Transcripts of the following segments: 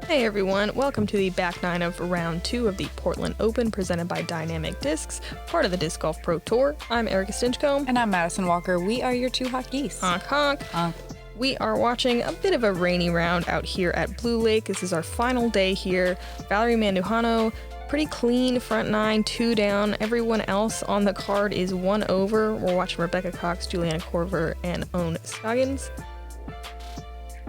Hey everyone, welcome to the back nine of round 2 of the Portland Open presented by Dynamic Discs, part of the Disc Golf Pro Tour. I'm Erika Stinchcomb. And I'm Madison Walker. We are your two hot geese. Honk honk. Honk. We are watching a bit of a rainy round out here at Blue Lake. This is our final day here. Valerie Mandujano, pretty clean front 9, 2 down. Everyone else on the card is 1 over. We're watching Rebecca Cox, Juliana Korver, and Ohn Scoggins.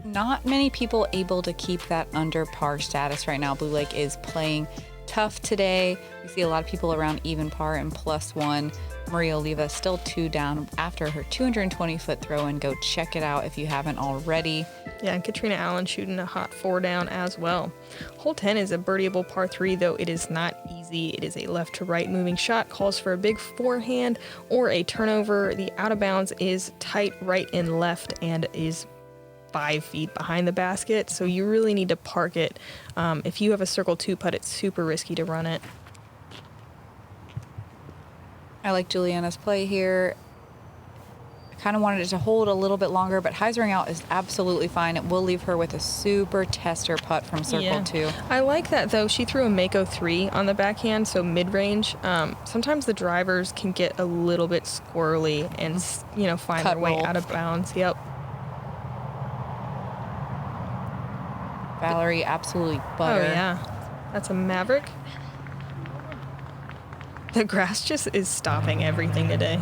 Not many people able to keep that under par status right now. Blue Lake is playing tough today. We see a lot of people around even par and +1. Maria Oliva still 2 down after her 220-foot throw-in. Go check it out if you haven't already. Yeah, and Katrina Allen shooting a hot 4 down as well. Hole 10 is a birdieable par 3, though it is not easy. It is a left to right moving shot, calls for a big forehand or a turnover. The out of bounds is tight right and left and is 5 feet behind the basket, so you really need to park it. If you have a circle 2 putt, it's super risky to run it. I like Juliana's play here. I kind of wanted it to hold a little bit longer, but hyzering out is absolutely fine. It will leave her with a super tester putt from circle 2. I like that, though. She threw a Mako 3 on the backhand, so mid-range. Sometimes the drivers can get a little bit squirrely and, find their way out of bounds. Yep. Valerie absolutely butter. Oh, yeah. That's a Maverick. The grass just is stopping everything today.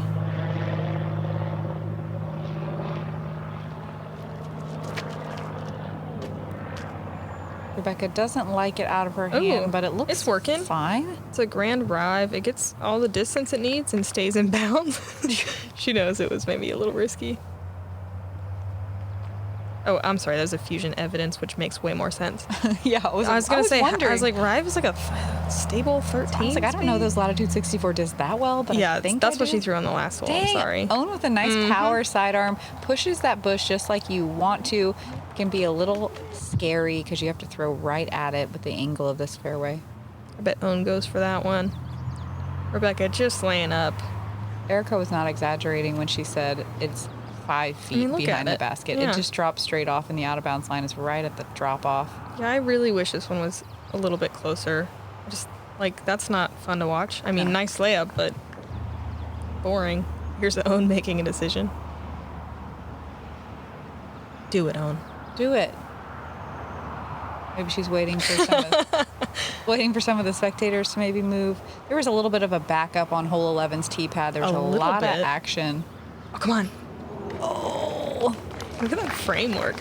Rebecca doesn't like it out of her hand, but it looks it's working. Fine. It's a grand drive. It gets all the distance it needs and stays in bounds. She knows it was maybe a little risky. Oh, I'm sorry. That was a fusion evidence, which makes way more sense. Yeah, I was going to say, wondering. I was like, Rive is like a stable 13. I was like, I don't know those Latitude 64 does that well, but yeah, I think that's what she threw on the last hole. I'm sorry. Ohn with a nice power sidearm pushes that bush just like you want to. Can be a little scary because you have to throw right at it with the angle of this fairway. I bet Ohn goes for that one. Rebecca just laying up. Erika was not exaggerating when she said it's 5 feet behind the basket. Yeah. It just drops straight off, and the out of bounds line is right at the drop off. Yeah, I really wish this one was a little bit closer. Just that's not fun to watch. I mean, nice layup, but boring. Here's Ohn making a decision. Do it, Ohn. Do it. Maybe she's waiting for some of the spectators to maybe move. There was a little bit of a backup on hole 11's tee pad. There was a lot of action. Oh, come on. Oh, look at that framework.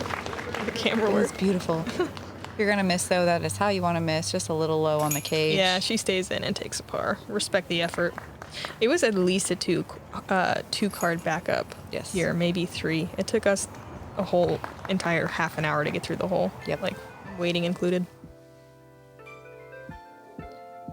The camera work. It's beautiful. You're going to miss, though. That is how you want to miss. Just a little low on the cage. Yeah, she stays in and takes a par. Respect the effort. It was at least a two card backup here, maybe 3. It took us a whole entire half an hour to get through the hole. Yep. Waiting included.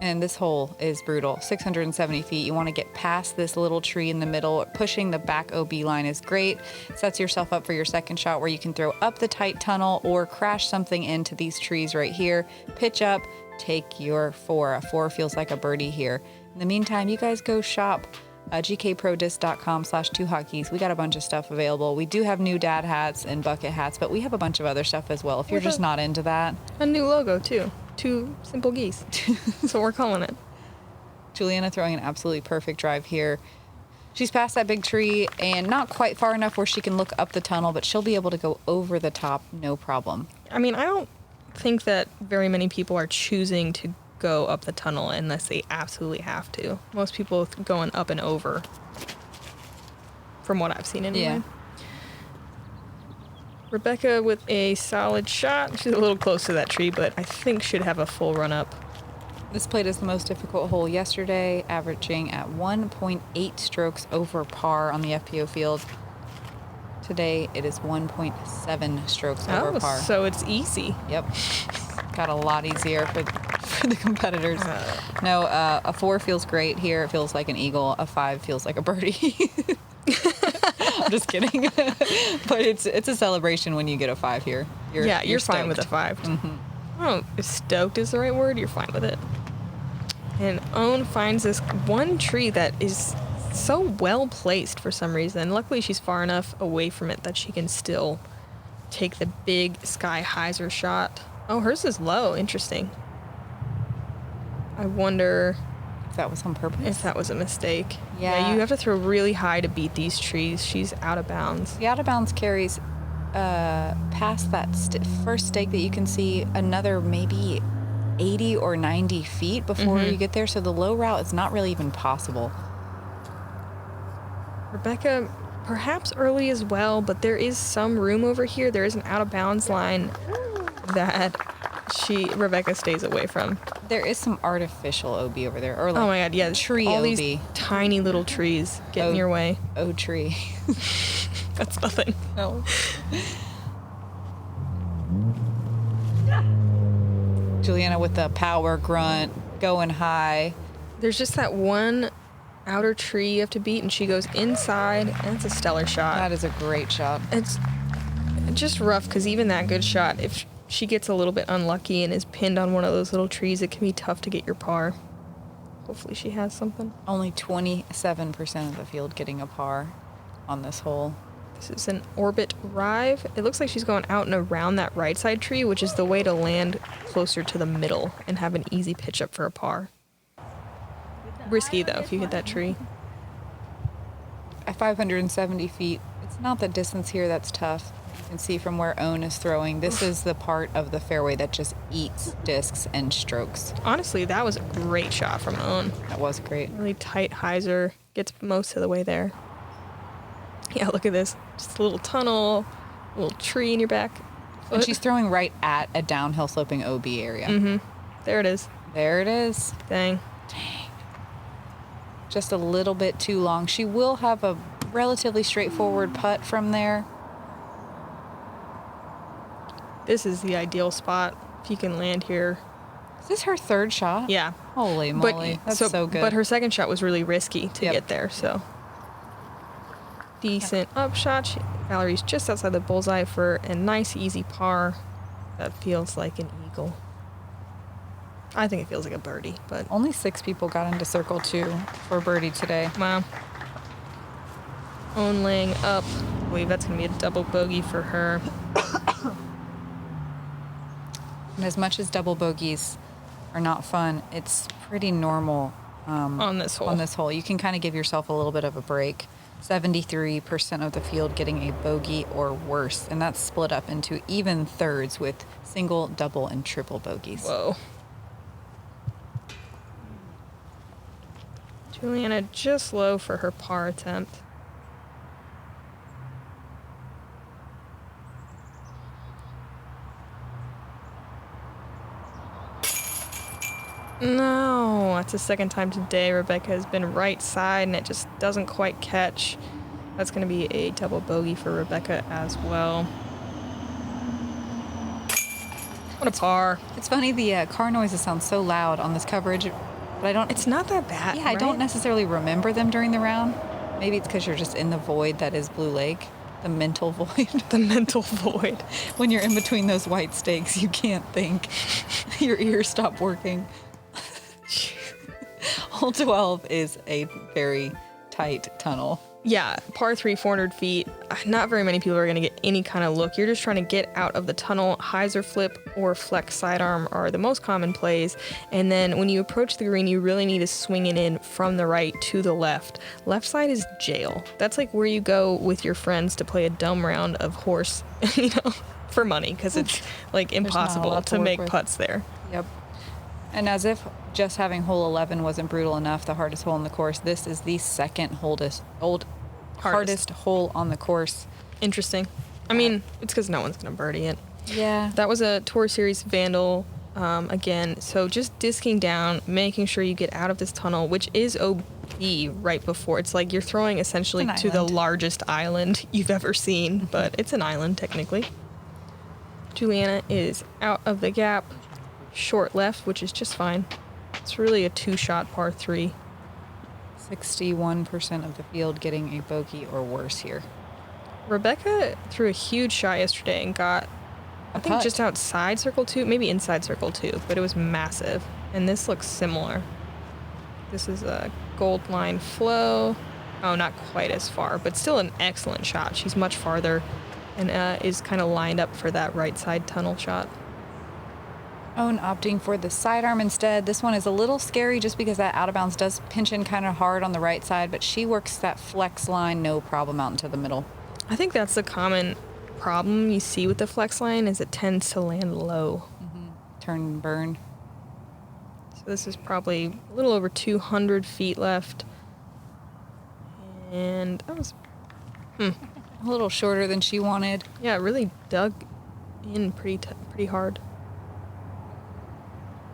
And this hole is brutal. 670 feet. You want to get past this little tree in the middle. Pushing the back OB line is great. Sets yourself up for your second shot where you can throw up the tight tunnel or crash something into these trees right here. Pitch up, take your 4. A 4 feels like a birdie here. In the meantime, you guys go shop. gkprodisc.com/2hotgeese. We got a bunch of stuff available. We do have new dad hats and bucket hats, but we have a bunch of other stuff as well if you're just not into that. A new logo, too. 2 simple geese. That's what we're calling it. Juliana throwing an absolutely perfect drive here. She's past that big tree and not quite far enough where she can look up the tunnel, but she'll be able to go over the top, no problem. I mean, I don't think that very many people are choosing to go up the tunnel unless they absolutely have to. Most people going up and over, from what I've seen anyway. Yeah. Rebecca with a solid shot. She's a little close to that tree, but I think should have a full run up. This played as the most difficult hole yesterday, averaging at 1.8 strokes over par on the FPO field. Today it is 1.7 strokes over par. So it's easy. Yep. Got a lot easier for the competitors. No, a 4 feels great here. It feels like an eagle. A 5 feels like a birdie. I'm just kidding. But it's a celebration when you get a 5 here. You're fine with a 5. Mm-hmm. I don't know if stoked is the right word. You're fine with it. And Ohn finds this one tree that is so well placed for some reason. Luckily, she's far enough away from it that she can still take the big sky hyzer shot. Oh, hers is low. Interesting. I wonder If that was on purpose? if that was a mistake. Yeah. You have to throw really high to beat these trees. She's out of bounds. The out of bounds carries past that first stake that you can see another maybe 80 or 90 feet before you get there. So the low route is not really even possible. Rebecca, perhaps early as well, but there is some room over here. There is an out of bounds line that Rebecca stays away from. There is some artificial OB over there. Or like Oh my god, yeah. tree all OB. these tiny little trees get in your way. Tree. That's nothing. No. Juliana with the power grunt, going high. There's just that one outer tree you have to beat, and she goes inside, and it's a stellar shot. That is a great shot. It's just rough, because even that good shot, if she gets a little bit unlucky and is pinned on one of those little trees, it can be tough to get your par. Hopefully she has something. Only 27% of the field getting a par on this hole. This is an orbit rive. It looks like she's going out and around that right side tree, which is the way to land closer to the middle and have an easy pitch up for a par. Risky, though, if you hit that tree. At 570 feet, it's not the distance here that's tough. You can see from where Ohn is throwing, this is the part of the fairway that just eats discs and strokes. Honestly, that was a great shot from Ohn. That was great. Really tight hyzer. Gets most of the way there. Yeah, look at this. Just a little tunnel, a little tree in your back. And she's throwing right at a downhill sloping OB area. Mm-hmm. There it is. There it is. Dang. Just a little bit too long. She will have a relatively straightforward putt from there. This is the ideal spot if you can land here. Is this her third shot? Yeah. Holy moly. That's so good. But her second shot was really risky to get there, so. Decent upshot. Valerie's just outside the bullseye for a nice, easy par. That feels like an eagle. I think it feels like a birdie, but. Only 6 people got into circle 2 for birdie today. Wow. Ohn laying up. I believe that's going to be a double bogey for her. And as much as double bogeys are not fun, it's pretty normal on this hole. On this hole. You can kind of give yourself a little bit of a break. 73% of the field getting a bogey or worse, and that's split up into even thirds with single, double, and triple bogeys. Whoa. Juliana just low for her par attempt. No, that's the second time today Rebecca has been right side and it just doesn't quite catch. That's going to be a double bogey for Rebecca as well. What a par. It's funny, the car noises sound so loud on this coverage, but I don't... It's not that bad, Yeah, I don't necessarily remember them during the round. Maybe it's because you're just in the void that is Blue Lake. The mental void. The mental void. When you're in between those white stakes, you can't think. Your ears stop working. Hole 12 is a very tight tunnel. Yeah, par 3, 400 feet. Not very many people are going to get any kind of look. You're just trying to get out of the tunnel. Hyzer flip or flex sidearm are the most common plays. And then when you approach the green, you really need to swing it in from the right to the left. Left side is jail. That's like where you go with your friends to play a dumb round of horse, for money, because it's like impossible to make putts there. Yep. And as if just having hole 11 wasn't brutal enough, the hardest hole in the course, this is the second hardest hole on the course. Interesting. I mean, it's because no one's going to birdie it. Yeah. That was a Tour Series Vandal again. So just disking down, making sure you get out of this tunnel, which is OB right before. It's like you're throwing essentially to the largest island you've ever seen, but it's an island technically. Juliana is out of the gap. Short left, which is just fine. It's really a 2-shot par 3. 61% of the field getting a bogey or worse here. Rebecca threw a huge shot yesterday and got, I think, just outside circle 2, maybe inside circle 2, but it was massive. And this looks similar. This is a gold line flow. Oh, not quite as far, but still an excellent shot. She's much farther and is kind of lined up for that right side tunnel shot. Ohn opting for the sidearm instead. This one is a little scary just because that out of bounds does pinch in kind of hard on the right side, but she works that flex line no problem out into the middle. I think that's the common problem you see with the flex line is it tends to land low. Turn and burn. So this is probably a little over 200 feet left. And that was, A little shorter than she wanted. yeah, it really dug in pretty hard.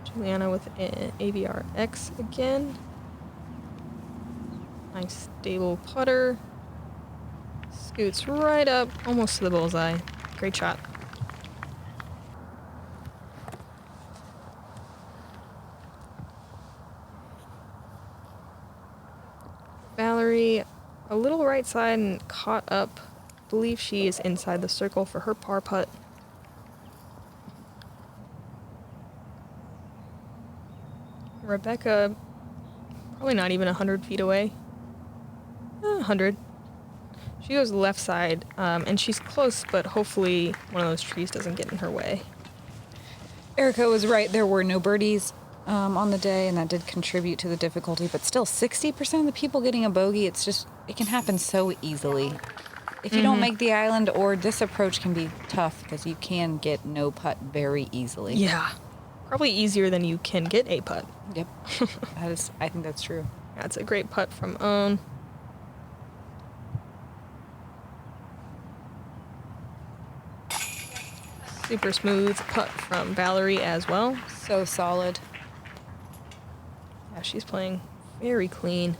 Juliana with AVR X again. Nice stable putter. Scoots right up, almost to the bullseye. Great shot. Valerie, a little right side and caught up. I believe she is inside the circle for her par putt. Rebecca, probably not even 100 feet away. 100. She goes left side, and she's close, but hopefully one of those trees doesn't get in her way. Erika was right. There were no birdies on the day, and that did contribute to the difficulty. But still, 60% of the people getting a bogey, it can happen so easily. If you don't make the island, or this approach can be tough because you can get no putt very easily. Yeah. Probably easier than you can get a putt. Yep. I think that's true. That's a great putt from Ohn. Super smooth putt from Valerie as well. So solid. Yeah, she's playing very clean.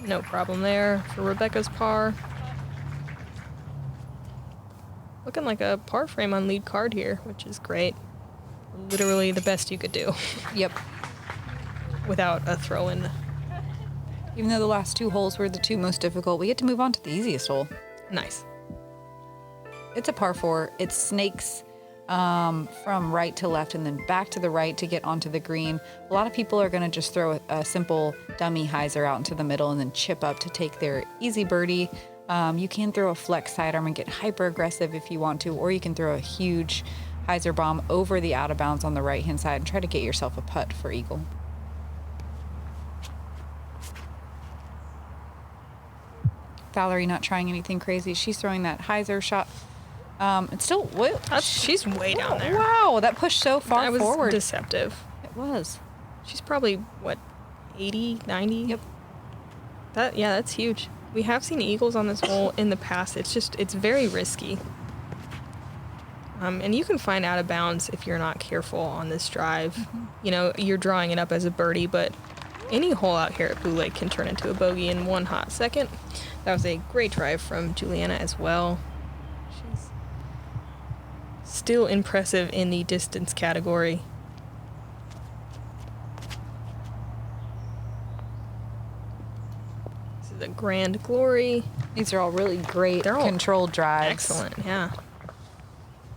No problem there for Rebecca's par. Looking like a par frame on lead card here, which is great. Literally the best you could do. Yep. Without a throw-in. Even though the last two holes were the two most difficult, we get to move on to the easiest hole. Nice. It's a par 4. It snakes from right to left and then back to the right to get onto the green. A lot of people are going to just throw a simple dummy hyzer out into the middle and then chip up to take their easy birdie. You can throw a flex sidearm and get hyper aggressive if you want to, or you can throw a huge hyzer bomb over the out of bounds on the right hand side and try to get yourself a putt for eagle. Valerie not trying anything crazy. She's throwing that hyzer shot. It's still, She's way down there. Wow, that pushed so far That was forward. deceptive. It was. She's probably, 80, 90? Yep. That's huge. We have seen eagles on this hole in the past. It's very risky. And you can find out of bounds if you're not careful on this drive. Mm-hmm. You know, you're drawing it up as a birdie, but any hole out here at Blue Lake can turn into a bogey in one hot second. That was a great drive from Juliana as well. She's still impressive in the distance category. This is a Grand Glory. These are all really great They're all controlled drives. Excellent, yeah.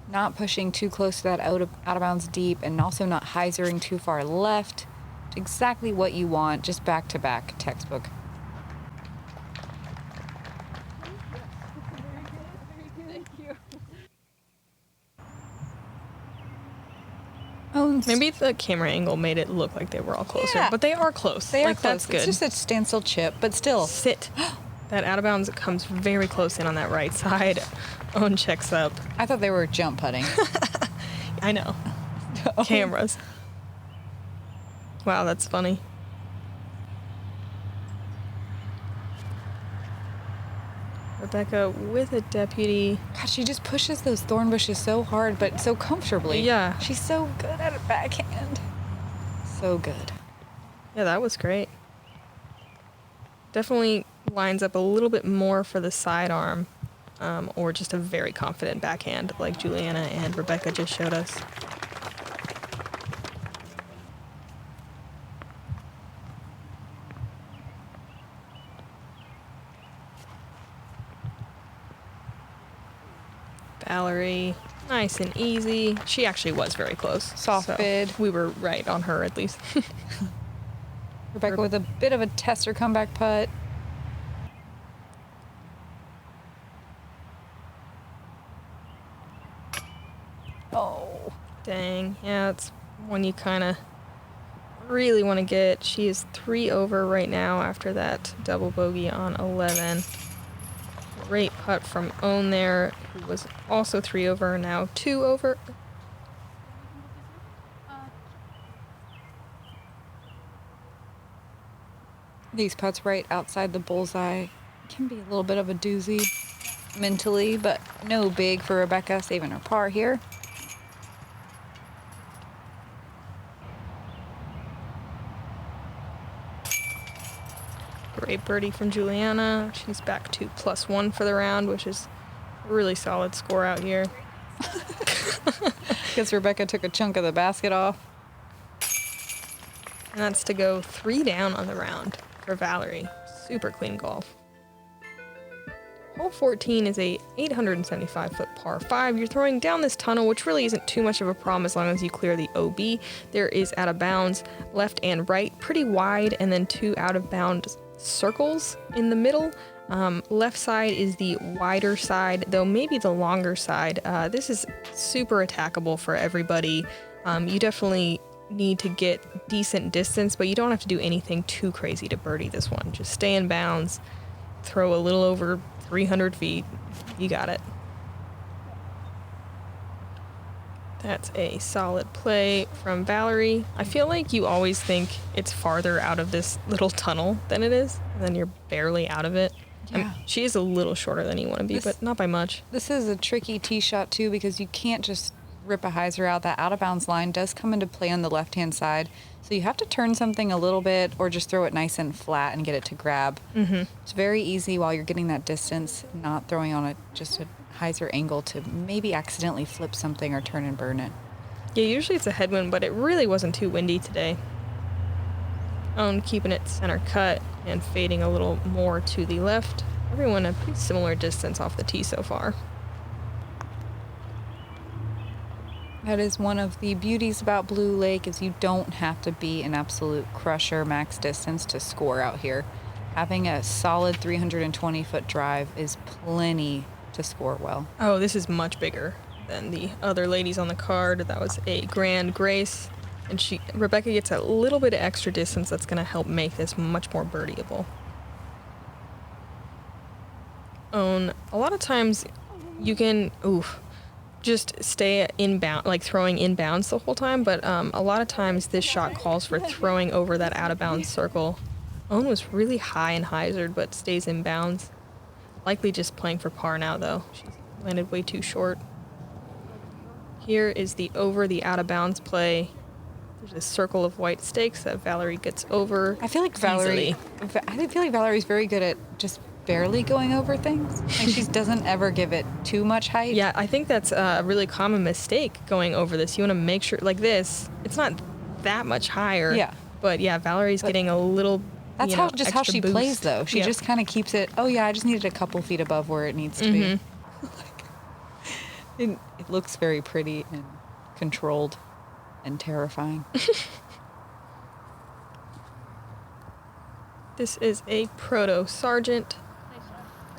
Not pushing too close to that out of bounds deep, and also not hyzering too far left. Exactly what you want, just back to back textbook. Oh, Maybe the camera angle made it look like they were all closer, Yeah. but they are close. they are like, close. That's good. It's just a standstill chip, but still. Sit. That out of bounds comes very close in on that right side. Ohn checks up. I thought they were jump putting. I know. Cameras. Wow, that's funny. Rebecca with a deputy. God, she just pushes those thorn bushes so hard, but so comfortably. Yeah. She's so good at a backhand. So good. Yeah, that was great. Definitely lines up a little bit more for the sidearm, or just a very confident backhand like Juliana and Rebecca just showed us. Valerie, nice and easy. She actually was very close. Soft bid. We were right on her at least. Rebecca with a bit of a tester comeback putt. Yeah, it's one you kind of really want to get. She is 3 over right now after that double bogey on 11. Great putt from Ohn there, who was also 3 over, now 2 over. These putts right outside the bullseye can be a little bit of a doozy mentally, but no big for Rebecca, saving her par here. Great birdie from Juliana. She's back to +1 for the round, which is a really solid score out here. Guess Rebecca took a chunk of the basket off. And that's to go 3 down on the round for Valerie. Super clean golf. Hole 14 is a 875-foot par 5. You're throwing down this tunnel, which really isn't too much of a problem as long as you clear the OB. There is out of bounds left and right, pretty wide, and then 2 out of bounds circles in the middle. Left side is the wider side, though maybe the longer side. This is super attackable for everybody. You definitely need to get decent distance, but you don't have to do anything too crazy to birdie this one. Just stay in bounds, throw a little over 300 feet. You got it. That's a solid play from Valerie. I feel like you always think it's farther out of this little tunnel than it is, and then you're barely out of it. Yeah. I mean, she is a little shorter than you want to be, but not by much. This is a tricky tee shot too, because you can't just rip a hyzer out. That out of bounds line does come into play on the left hand side, so you have to turn something a little bit or just throw it nice and flat and get it to grab. It's very easy while you're getting that distance, not throwing on just a hyzer angle to maybe accidentally flip something or turn and burn it. Yeah, usually it's a headwind, but it really wasn't too windy today. Ohn keeping it center cut and fading a little more to the left. Everyone a pretty similar distance off the tee so far. That is one of the beauties about Blue Lake, is you don't have to be an absolute crusher max distance to score out here. Having a solid 320-foot drive is plenty to score well. Oh, this is much bigger than the other ladies on the card. That was a Grand Grace, and Rebecca gets a little bit of extra distance that's going to help make this much more birdieable. Ohn, a lot of times you can just stay inbound, like throwing inbounds the whole time, but a lot of times this shot calls for throwing over that out of bounds circle. Ohn was really high and hyzered, but stays in bounds. Likely just playing for par now, though. She's landed way too short. Here is the over the out of bounds play. There's a circle of white stakes that Valerie gets over. I feel like Valerie's very good at just barely going over things. Like, she doesn't ever give it too much height. Yeah, I think that's a really common mistake going over this. You want to make sure, like this, it's not that much higher. Yeah. But yeah, Valorie's getting a little. That's how she boost. plays, though. She just kind of keeps it. Oh yeah, I just needed a couple feet above where it needs to be. It looks very pretty and controlled and terrifying. This is a Proto Sergeant.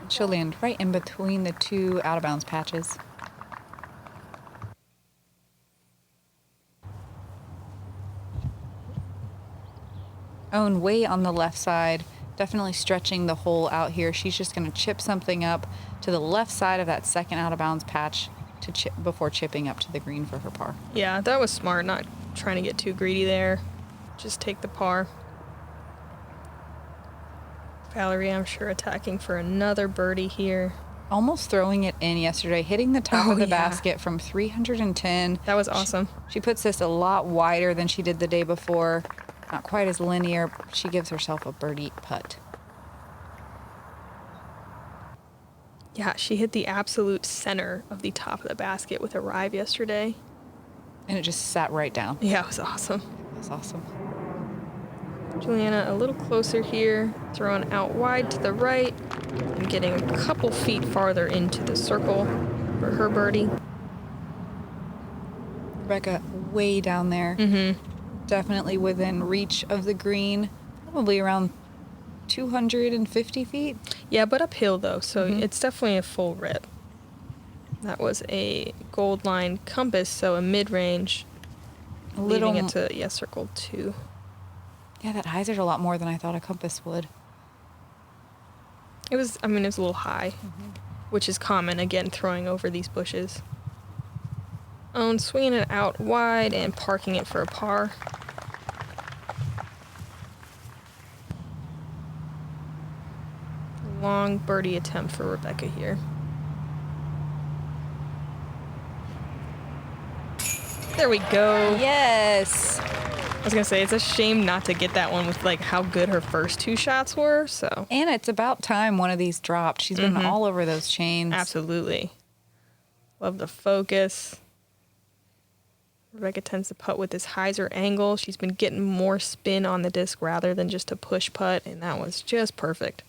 She'll land right in between the 2 out of bounds patches. Ohn way on the left side, definitely stretching the hole out here. She's just going to chip something up to the left side of that second out of bounds patch to chip before chipping up to the green for her par. Yeah, that was smart, not trying to get too greedy there. Just take the par. Valerie, I'm sure, attacking for another birdie here. Almost throwing it in yesterday, hitting the top of the basket from 310. That was awesome. She puts this a lot wider than she did the day before. Not quite as linear. She gives herself a birdie putt. Yeah, she hit the absolute center of the top of the basket with a rive yesterday. And it just sat right down. Yeah, it was awesome. It was awesome. Juliana a little closer here, throwing out wide to the right, and getting a couple feet farther into the circle for her birdie. Rebecca way down there. Definitely within reach of the green, probably around 250 feet. Yeah, but uphill though, so it's definitely a full rip. That was a gold line compass, so a mid-range. leaving it to, circle 2. Yeah, that hyzered a lot more than I thought a compass would. It was a little high, which is common, again, throwing over these bushes. Ohn swinging it out wide and parking it for a par. Long birdie attempt for Rebecca here. There we go. Yes. I was gonna say, it's a shame not to get that one with like how good her first 2 shots were, so. And it's about time one of these dropped. She's been all over those chains. Absolutely. Love the focus. Rebecca tends to putt with this hyzer angle. She's been getting more spin on the disc rather than just a push putt, and that was just perfect.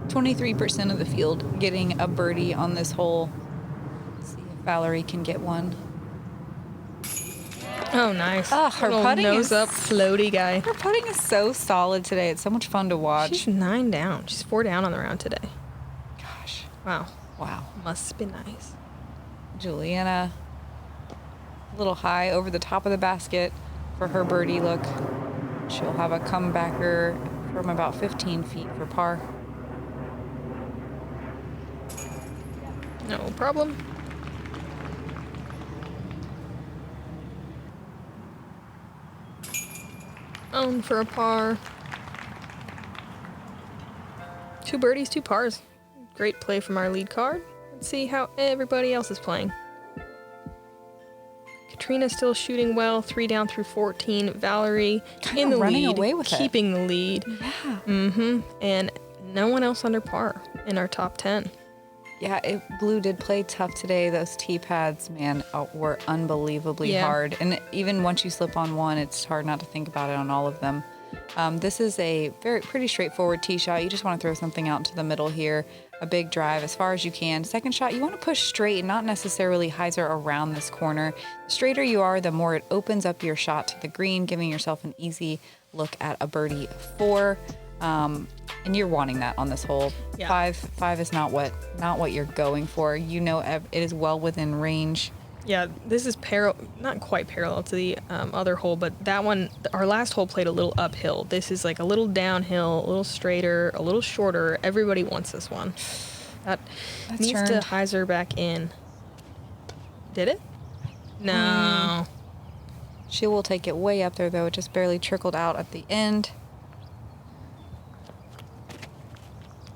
23% of the field getting a birdie on this hole. Let's see if Valerie can get one. Oh, nice. Oh, her little putting nose is up, floaty guy. Her putting is so solid today. It's so much fun to watch. She's 9 down. She's 4 down on the round today. Gosh. Wow. Wow. Must be nice. Juliana, a little high over the top of the basket for her birdie look. She'll have a comebacker from about 15 feet for par. No problem. Ohn for a par. 2 birdies, 2 pars. Great play from our lead card. Let's see how everybody else is playing. Katrina's still shooting well, 3 down through 14. Valerie Kinda in the running lead, away with it. keeping the lead. Yeah. And no one else under par in our top 10. Yeah, Blue did play tough today. Those tee pads, man, were unbelievably hard. And even once you slip on one, it's hard not to think about it on all of them. This is a pretty straightforward tee shot. You just want to throw something out into the middle here. A big drive as far as you can. Second shot, you want to push straight and not necessarily hyzer around this corner. The straighter you are, the more it opens up your shot to the green, giving yourself an easy look at a birdie 4. And you're wanting that on this hole. Yeah. Five is not what you're going for. You know, it is well within range. Yeah, this is not quite parallel to the other hole, but that one, our last hole played a little uphill. This is like a little downhill, a little straighter, a little shorter. Everybody wants this one. That needs to hyzer back in. Did it? No. She will take it way up there, though. It just barely trickled out at the end.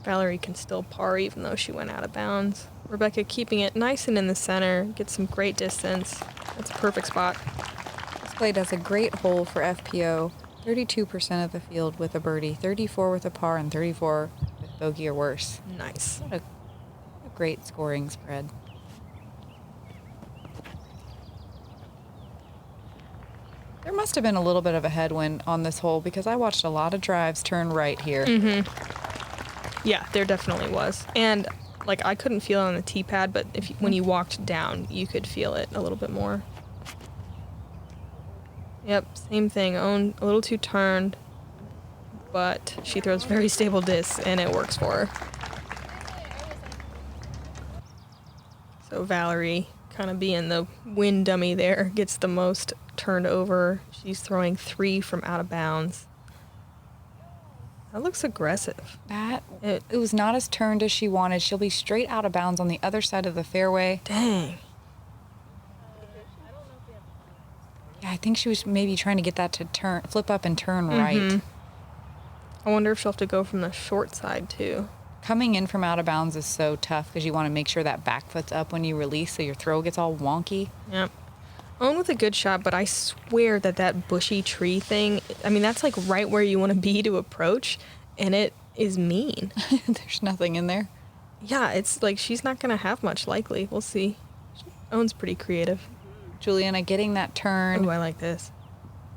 Valerie can still par even though she went out of bounds. Rebecca keeping it nice and in the center, gets some great distance. That's a perfect spot. This play does a great hole for FPO. 32% of the field with a birdie, 34 with a par, and 34 with bogey or worse. Nice. What a great scoring spread. There must have been a little bit of a headwind on this hole because I watched a lot of drives turn right here. Yeah, there definitely was. And like I couldn't feel it on the tee pad, but when you walked down, you could feel it a little bit more. Yep, same thing. Ohn a little too turned, but she throws very stable discs and it works for her. So Valerie, kind of being the win dummy there, gets the most turned over. She's throwing 3 from out of bounds. That looks aggressive. It was not as turned as she wanted. She'll be straight out of bounds on the other side of the fairway. Dang. Yeah, I think she was maybe trying to get that to flip up and turn right. I wonder if she'll have to go from the short side too. Coming in from out of bounds is so tough because you want to make sure that back foot's up when you release so your throw gets all wonky. Yep. Ohn with a good shot, but I swear that bushy tree thing, I mean, that's like right where you want to be to approach, and it is mean. There's nothing in there. Yeah, it's like she's not going to have much likely. We'll see. Ohn's pretty creative. Juliana getting that turn. Ooh, I like this.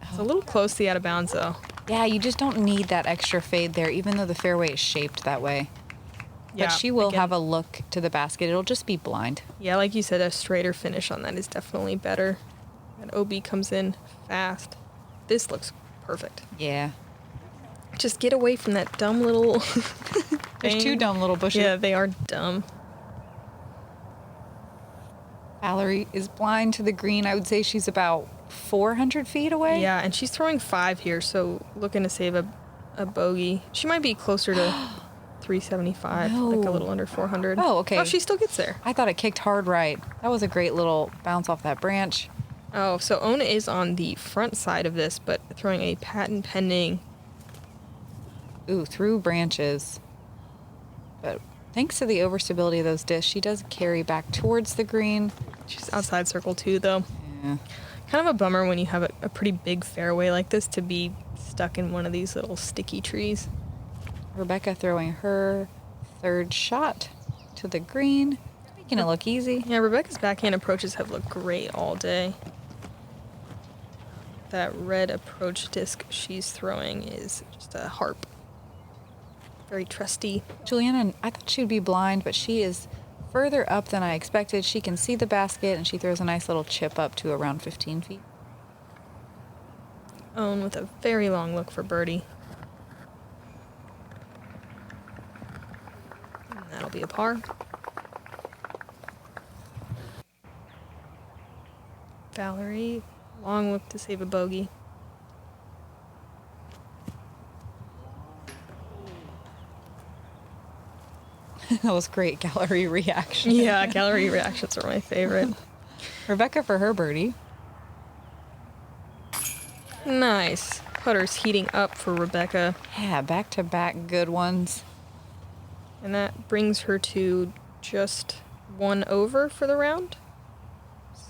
It's a little close to the out of bounds, though. Yeah, you just don't need that extra fade there, even though the fairway is shaped that way. Yeah, but she will have a look to the basket. It'll just be blind. Yeah, like you said, a straighter finish on that is definitely better. That OB comes in fast. This looks perfect. Yeah. Just get away from that dumb little There's 2 dumb little bushes. Yeah, they are dumb. Valerie is blind to the green. I would say she's about 400 feet away. Yeah, and she's throwing 5 here, so looking to save a bogey. She might be closer to 375, like a little under 400. Oh, okay. Oh, she still gets there. I thought it kicked hard right. That was a great little bounce off that branch. Oh, so Ohn is on the front side of this, but throwing a patent pending. Ooh, through branches. But thanks to the overstability of those discs, she does carry back towards the green. She's outside circle too, though. Yeah. Kind of a bummer when you have a pretty big fairway like this to be stuck in one of these little sticky trees. Rebecca throwing her third shot to the green, making it look easy. Yeah, Rebecca's backhand approaches have looked great all day. That red approach disc she's throwing is just a harp. Very trusty. Juliana, I thought she would be blind, but she is further up than I expected. She can see the basket, and she throws a nice little chip up to around 15 feet. Ohn with a very long look for birdie. And that'll be a par. Valerie, long look to save a bogey. That was great gallery reaction. Yeah, gallery reactions are my favorite. Rebecca for her birdie. Nice. Putter's heating up for Rebecca. Yeah, back-to-back good ones. And that brings her to just 1 over for the round.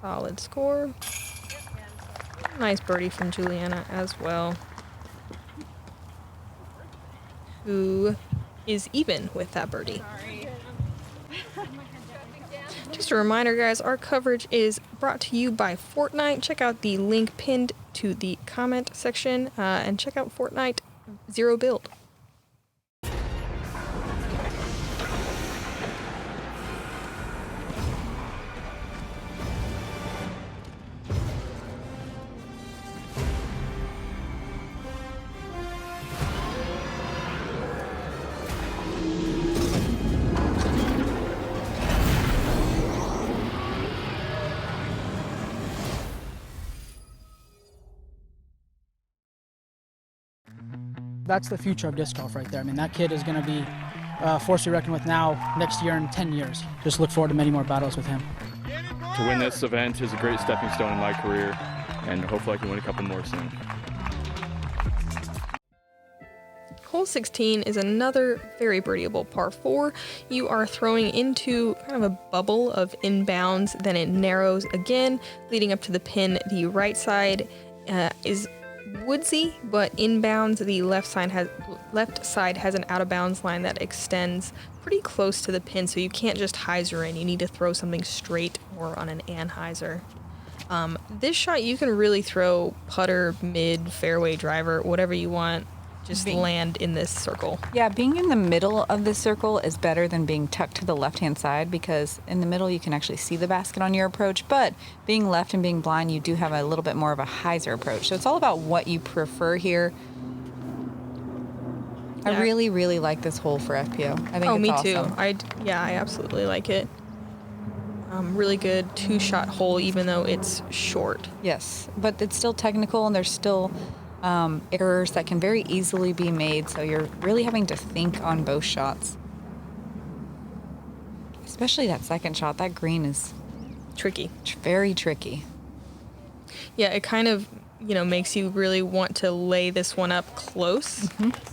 Solid score. Nice birdie from Juliana as well, who is even with that birdie. Just a reminder, guys, our coverage is brought to you by Fortnite. Check out the link pinned to the comment section and check out Fortnite Zero Build. That's the future of disc golf right there. I mean, that kid is going to be a force to be reckoned with now, next year, and 10 years. Just look forward to many more battles with him. To win this event is a great stepping stone in my career, and hopefully I can win a couple more soon. Hole 16 is another very birdieable par 4. You are throwing into kind of a bubble of inbounds, then it narrows again, leading up to the pin. The right side is woodsy, but inbounds, the left side has an out of bounds line that extends pretty close to the pin, so you can't just hyzer in. You need to throw something straight or on an anhyzer. This shot you can really throw putter, mid, fairway, driver, whatever you want. Just land in this circle. Yeah, being in the middle of this circle is better than being tucked to the left-hand side, because in the middle you can actually see the basket on your approach, but being left and being blind, you do have a little bit more of a hyzer approach. So it's all about what you prefer here. Yeah. I really, really like this hole for FPO. I think it's awesome. Too. I absolutely like it. Really good 2-shot hole, even though it's short. Yes, but it's still technical, and there's still errors that can very easily be made, so you're really having to think on both shots. Especially that second shot. That green is tricky. Very tricky. Yeah, it kind of, makes you really want to lay this one up close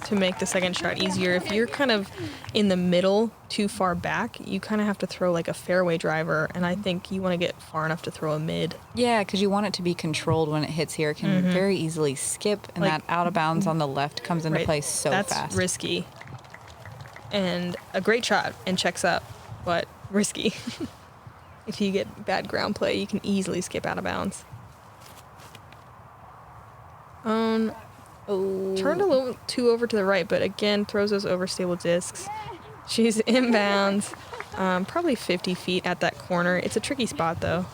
to make the second shot easier. If you're kind of in the middle, too far back, you kind of have to throw like a fairway driver, and I think you want to get far enough to throw a mid. Yeah, because you want it to be controlled when it hits here. It can very easily skip, and that out of bounds on the left comes into play so fast. That's risky. And a great shot and checks up, but risky. If you get bad ground play, you can easily skip out of bounds. Turned a little too over to the right, but again throws those overstable discs. She's inbounds, probably 50 feet at that corner. It's a tricky spot though.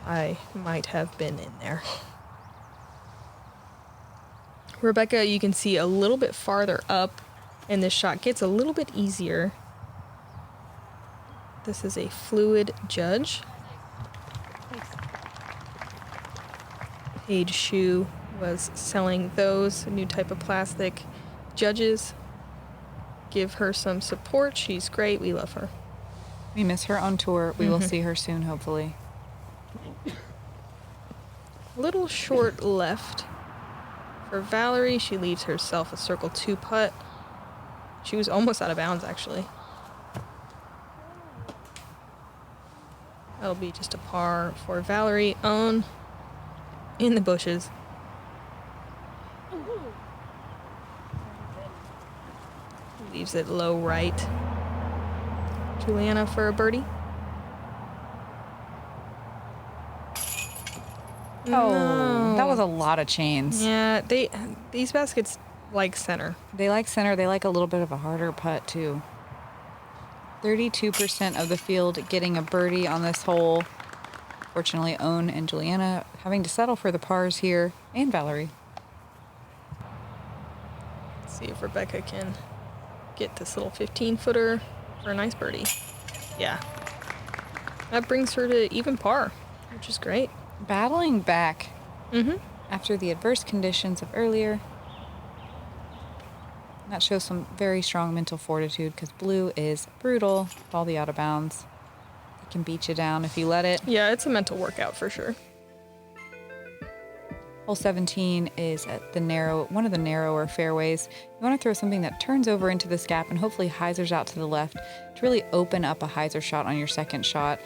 I might have been in there. Rebecca, you can see a little bit farther up, and this shot gets a little bit easier. This is a fluid judge. Age Shoe was selling those, a new type of plastic. Judges, give her some support. She's great. We love her. We miss her on tour. We will see her soon, hopefully. Little short left for Valerie. She leaves herself a circle 2 putt. She was almost out of bounds, actually. That'll be just a par for Valerie. Ohn in the bushes. Leaves it low right. Juliana for a birdie. Oh, No. that was a lot of chains. Yeah, these baskets like center. They like center. They like a little bit of a harder putt, too. 32% of the field getting a birdie on this hole. Fortunately, Ohn and Juliana having to settle for the pars here, and Valerie. Let's see if Rebecca can get this little 15-footer for a nice birdie. Yeah. That brings her to even par, which is great. Battling back after the adverse conditions of earlier. That shows some very strong mental fortitude because blue is brutal with all the out of bounds. It can beat you down if you let it. Yeah, it's a mental workout for sure. Hole 17 is at one of the narrower fairways. You want to throw something that turns over into this gap and hopefully hyzers out to the left to really open up a hyzer shot on your second shot.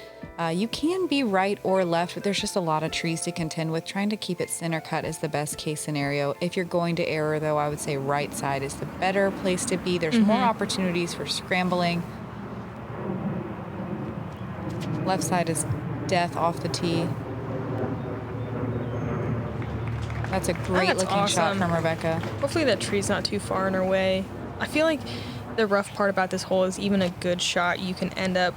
You can be right or left, but there's just a lot of trees to contend with. Trying to keep it center cut is the best case scenario. If you're going to error, though, I would say right side is the better place to be. There's more opportunities for scrambling. Left side is death off the tee. That's a great looking shot from Rebecca. Hopefully that tree's not too far in her way. I feel like the rough part about this hole is even a good shot, you can end up,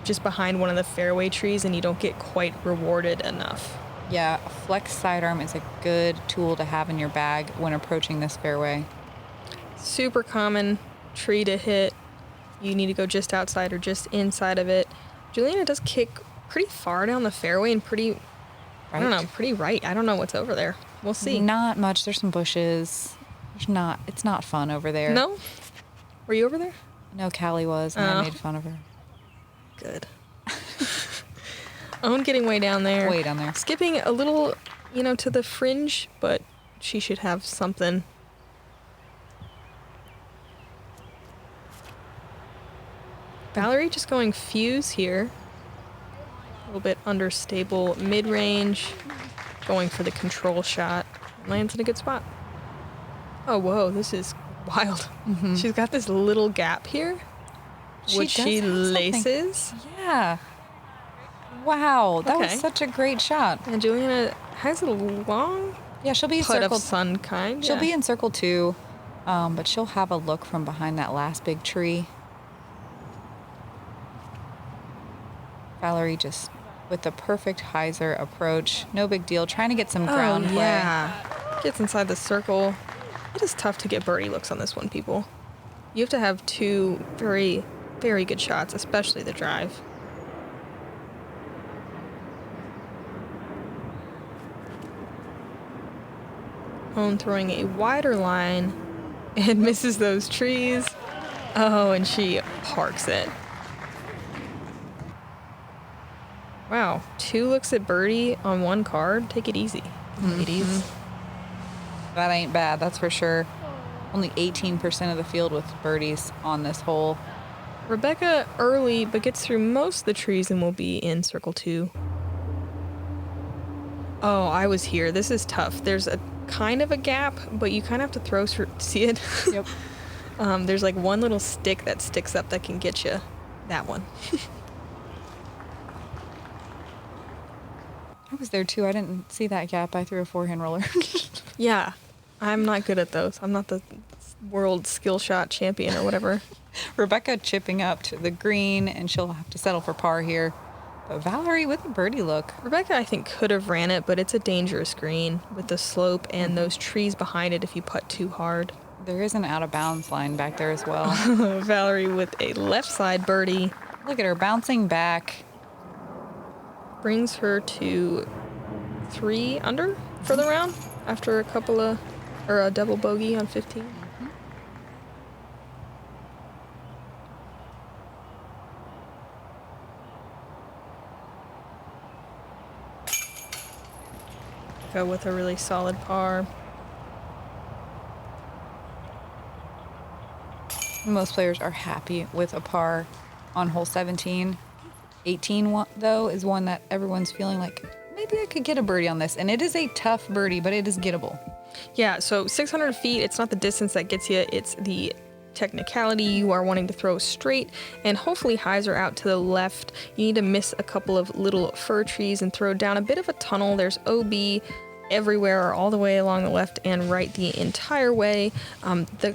just behind one of the fairway trees and you don't get quite rewarded enough. Yeah, a flex sidearm is a good tool to have in your bag when approaching this fairway. Super common tree to hit. You need to go just outside or just inside of it. Juliana does kick pretty far down the fairway and pretty right. I don't know what's over there. We'll see. Not much. There's some bushes. It's not fun over there. No? Were you over there? No, Callie was, and I made fun of her. Good. Ohn getting way down there. Way down there. Skipping a little, to the fringe, but she should have something. Valerie just going fuse here. A little bit understable mid-range. Going for the control shot. Lands in a good spot. Oh, whoa, this is wild. She's got this little gap here, which she laces. Yeah. Wow, that was such a great shot. And Juliana has a long she'll be putt circle of sun kind. She'll be in circle 2, but she'll have a look from behind that last big tree. Valerie just with the perfect hyzer approach. No big deal. Trying to get some ground play. Yeah. Gets inside the circle. It is tough to get birdie looks on this one, people. You have to have 2 very, very good shots, especially the drive. Ohn throwing a wider line and misses those trees. Oh, and she parks it. Wow, 2 looks at birdie on 1 card. Take it easy, ladies. That ain't bad, that's for sure. Only 18% of the field with birdies on this hole. Rebecca early, but gets through most of the trees and will be in circle 2. Oh, I was here. This is tough. There's a kind of a gap, but you kind of have to throw see it? Yep. There's like one little stick that sticks up that can get you. That one. I was there too. I didn't see that gap. I threw a forehand roller. Yeah. I'm not good at those. I'm not the world skill shot champion or whatever. Rebecca chipping up to the green, and she'll have to settle for par here. But Valerie with a birdie look. Rebecca, I think, could have ran it, but it's a dangerous green with the slope and those trees behind it if you putt too hard. There is an out-of-bounds line back there as well. Valerie with a left side birdie. Look at her bouncing back. Brings her to 3 under for the round after a double bogey on 15. Go with a really solid par. Most players are happy with a par on hole 17. 18, though, is one that everyone's feeling like, maybe I could get a birdie on this. And it is a tough birdie, but it is gettable. Yeah, so 600 feet, it's not the distance that gets you, it's the technicality. You are wanting to throw straight, and hopefully highs are out to the left. You need to miss a couple of little fir trees and throw down a bit of a tunnel. There's OB everywhere, all the way along the left and right the entire way. The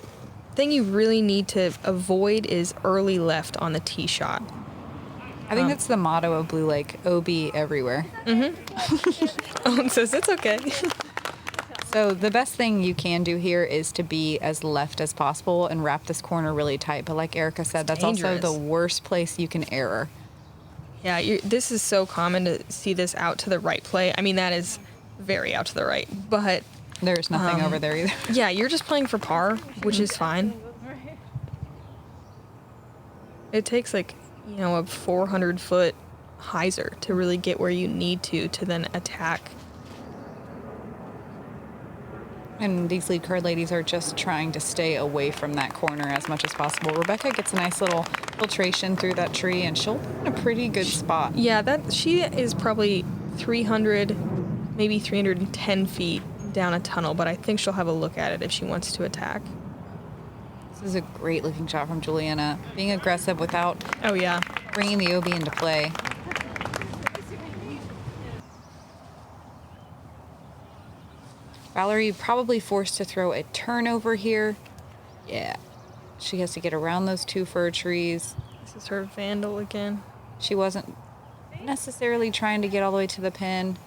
thing you really need to avoid is early left on the tee shot. I think that's the motto of Blue Lake, OB everywhere. Ohn says it's okay. So the best thing you can do here is to be as left as possible and wrap this corner really tight. But like Erika said, that's also the worst place you can error. Yeah, this is so common to see this out to the right play. I mean, that is very out to the right, but there's nothing over there either. Yeah, you're just playing for par, which is fine. It takes a 400-foot hyzer to really get where you need to then attack. And these lead card ladies are just trying to stay away from that corner as much as possible. Rebecca gets a nice little filtration through that tree, and she'll be in a pretty good spot. Yeah, she is probably 300, maybe 310 feet down a tunnel, but I think she'll have a look at it if she wants to attack. This is a great looking shot from Juliana. Being aggressive without bringing the OB into play. Valerie probably forced to throw a turnover here. Yeah. She has to get around those 2 fir trees. This is her vandal again. She wasn't necessarily trying to get all the way to the pin.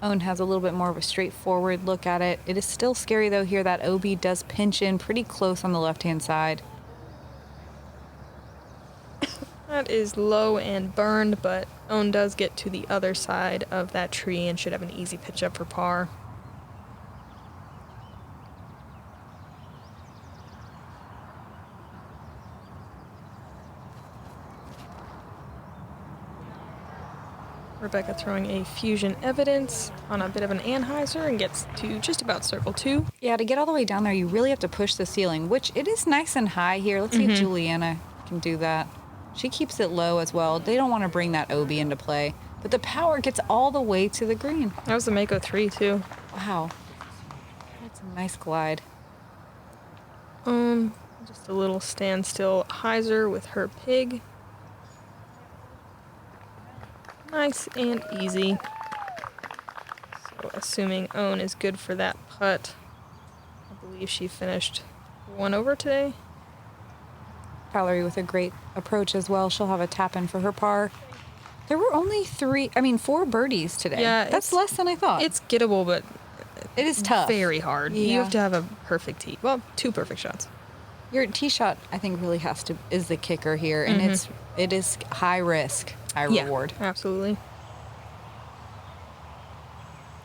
Ohn has a little bit more of a straightforward look at it. It is still scary, though, here that OB does pinch in pretty close on the left-hand side. That is low and burned, but Ohn does get to the other side of that tree and should have an easy pitch up for par. Rebecca throwing a fusion evidence on a bit of an anhyzer and gets to just about circle 2. Yeah, to get all the way down there, you really have to push the ceiling, which it is nice and high here. Let's see if Juliana can do that. She keeps it low as well. They don't want to bring that OB into play, but the power gets all the way to the green. That was the Mako 3 too. Wow. That's a nice glide. Just a little standstill hyzer with her pig. Nice and easy. So assuming Ohn is good for that putt, I believe she finished 1 over today. Valerie with a great approach as well. She'll have a tap in for her par. There were only 4 birdies today. Yeah, that's less than I thought. It's gettable, but it is tough. Very hard. Yeah. You have to have a perfect tee. Well, 2 perfect shots. Your tee shot, I think, really is the kicker here, and it is high risk, high reward. Absolutely.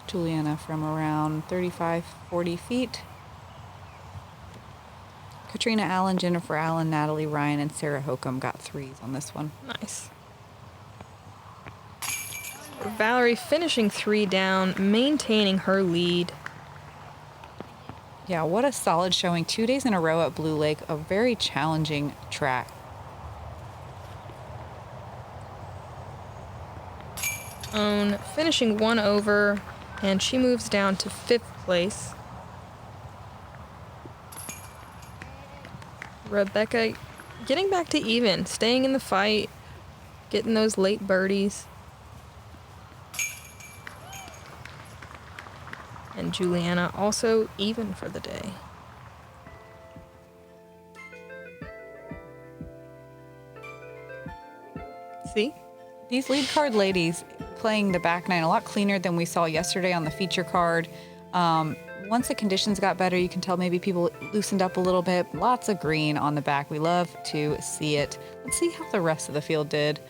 Juliana from around 35, 40 feet. Katrina Allen, Jennifer Allen, Natalie Ryan, and Sarah Hokum got 3s on this one. Nice. Valerie finishing 3 down, maintaining her lead. Yeah, what a solid showing. 2 days in a row at Blue Lake, a very challenging track. Ohn finishing 1 over, and she moves down to 5th place. Rebecca getting back to even, staying in the fight, getting those late birdies. And Juliana also even for the day. See? These lead card ladies playing the back nine a lot cleaner than we saw yesterday on the feature card. once the conditions got better, you can tell maybe people loosened up a little bit. Lots of green on the back. We love to see it. Let's see how the rest of the field did.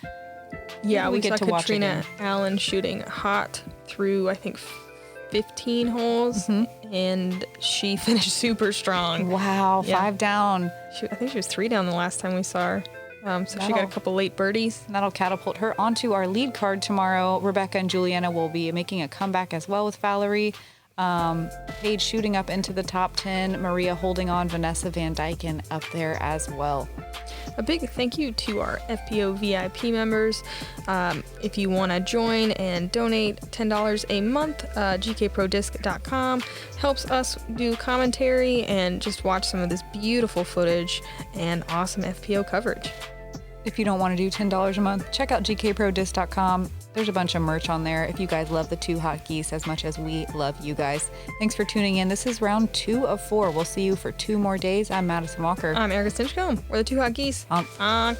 Yeah, we get saw to watch Katrina again. Allen shooting hot through, I think, 15 holes, and she finished super strong. Wow, Yeah. 5 down. I think she was 3 down the last time we saw her. So she got a couple late birdies. That'll catapult her onto our lead card tomorrow. Rebecca and Juliana will be making a comeback as well with Valerie. Paige shooting up into the top 10. Maria holding on. Vanessa Van Dyken up there as well. A big thank you to our FPO VIP members. If you want to join and donate $10 a month, gkprodisc.com helps us do commentary and just watch some of this beautiful footage and awesome FPO coverage. If you don't want to do $10 a month, check out gkprodisc.com. There's a bunch of merch on there if you guys love the 2 Hot Geese as much as we love you guys. Thanks for tuning in. This is round 2 of 4. We'll see you for 2 more days. I'm Madison Walker. I'm Erika Stinchcomb. We're the 2 Hot Geese. Honk. Honk.